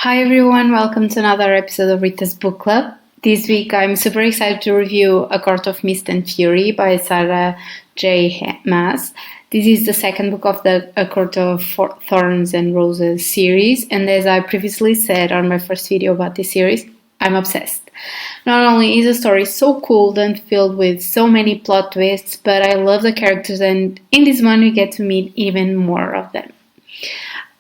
Hi everyone, welcome to another episode of Rita's Book Club. This week I'm super excited to review A Court of Mist and Fury by Sarah J. Maas. This is the second book of the A Court of Thorns and Roses series, and as I previously said on my first video about this series, I'm obsessed. Not only is the story so cool and filled with so many plot twists, but I love the characters, and in this one we get to meet even more of them.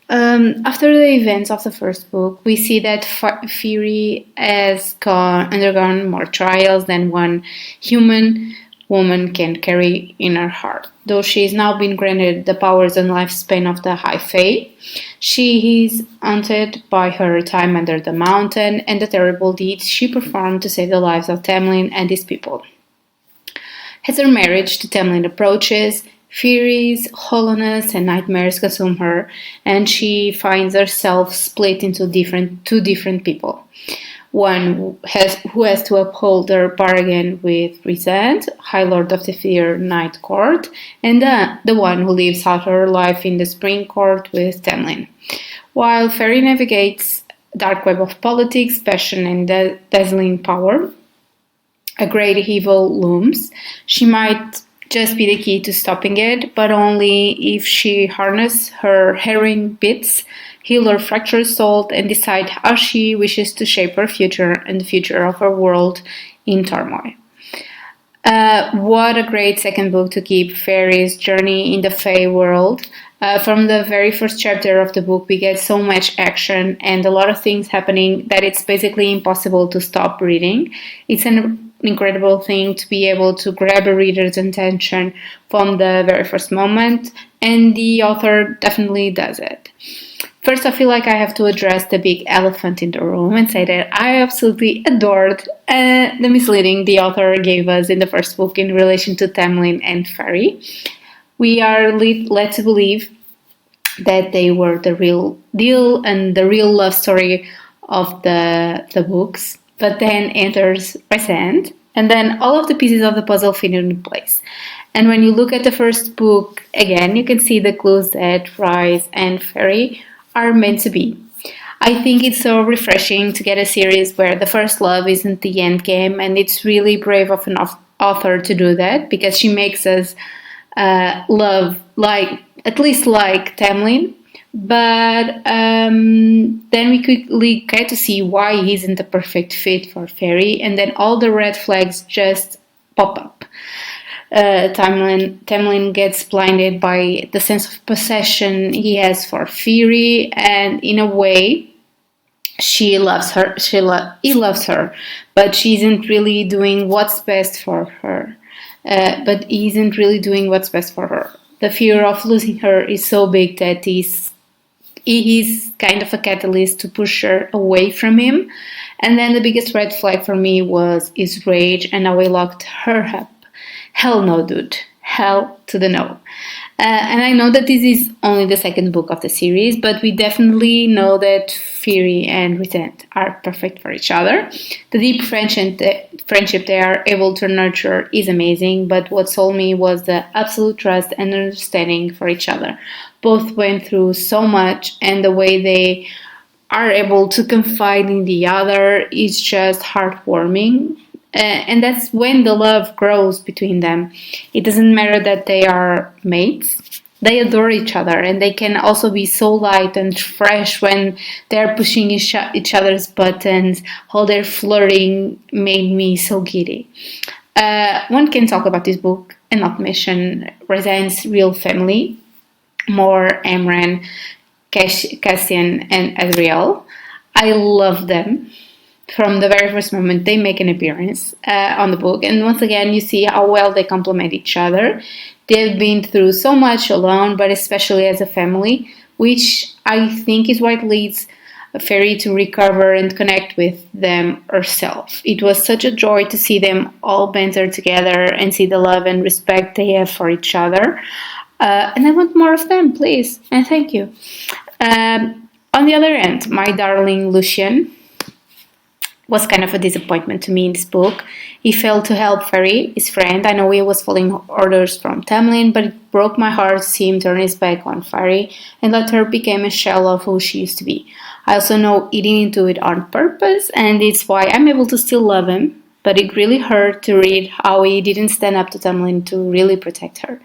After the events of the first book, we see that Fury has undergone more trials than one human woman can carry in her heart. Though she has now been granted the powers and lifespan of the High Fae, she is haunted by her time under the mountain and the terrible deeds she performed to save the lives of Tamlin and his people. As her marriage to Tamlin approaches, Fury's hollowness and nightmares consume her, and she finds herself split into two different people. One who has to uphold her bargain with Rita, High Lord of the Fair Night Court, and the one who lives out her life in the Spring Court with Tamlin. While Fury navigates dark web of politics, passion, and dazzling power, a great evil looms. She might just be the key to stopping it, but only if she harnesses her herring bits, heal her fractured soul, and decide how she wishes to shape her future and the future of her world in turmoil. What a great second book to keep Fairy's journey in the Fae world. From the very first chapter of the book, we get so much action and a lot of things happening that it's basically impossible to stop reading. It's an incredible thing to be able to grab a reader's attention from the very first moment, and the author definitely does it. First, I feel like I have to address the big elephant in the room and say that I absolutely adored the misleading the author gave us in the first book in relation to Tamlin and Fury. We are led to believe that they were the real deal and the real love story of the books, but then enters Rysand, and then all of the pieces of the puzzle fit in place. And when you look at the first book again, you can see the clues that Rhys and Fury are meant to be. I think it's so refreshing to get a series where the first love isn't the end game, and it's really brave of an author to do that, because she makes us love at least like Tamlin, but then we quickly get to see why he isn't the perfect fit for Fury, and then all the red flags just pop up. Tamlin gets blinded by the sense of possession he has for Fury, and in a way, he loves her, but she isn't really doing what's best for her. But he isn't really doing what's best for her. The fear of losing her is so big that he's kind of a catalyst to push her away from him. And then the biggest red flag for me was his rage and how he locked her up. Hell no, dude. Hell to the no. And I know that this is only the second book of the series, but we definitely know that Fury and Rita are perfect for each other. The deep friendship they are able to nurture is amazing, but what sold me was the absolute trust and understanding for each other. Both went through so much, and the way they are able to confide in the other is just heartwarming. And that's when the love grows between them. It doesn't matter that they are mates. They adore each other, and they can also be so light and fresh when they're pushing each other's buttons. All their flirting made me so giddy. One can talk about this book and not mention Rysand's real family, Mor, Amran, Cassian, and Adriel. I love them. From the very first moment they make an appearance on the book, and once again you see how well they complement each other. They've been through so much alone, but especially as a family, which I think is what leads Fury to recover and connect with them herself. It was such a joy to see them all banter together and see the love and respect they have for each other, and I want more of them, please, and thank you. On the other end, my darling Lucien. was kind of a disappointment to me in this book. He failed to help Ferry, his friend. I know he was following orders from Tamlin, but it broke my heart to see him turn his back on Ferry and let her become a shell of who she used to be. I also know he didn't do it on purpose, and it's why I'm able to still love him, but it really hurt to read how he didn't stand up to Tamlin to really protect her.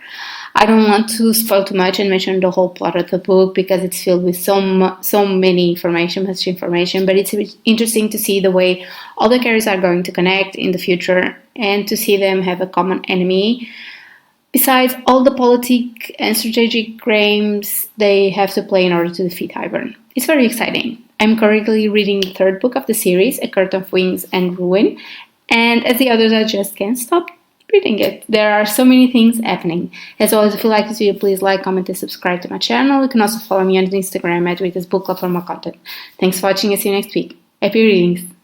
I don't want to spoil too much and mention the whole plot of the book because it's filled with so many much information, but it's interesting to see the way all the characters are going to connect in the future and to see them have a common enemy. Besides all the politic and strategic games they have to play in order to defeat Hybern. It's very exciting. I'm currently reading the third book of the series, A Curtain of Wings and Ruin, and as the others I just can't stop reading it. There are so many things happening. As always, if you like this video, please like, comment, and subscribe to my channel. You can also follow me on Instagram at ritasbookclub for more content. Thanks for watching and see you next week. Happy readings!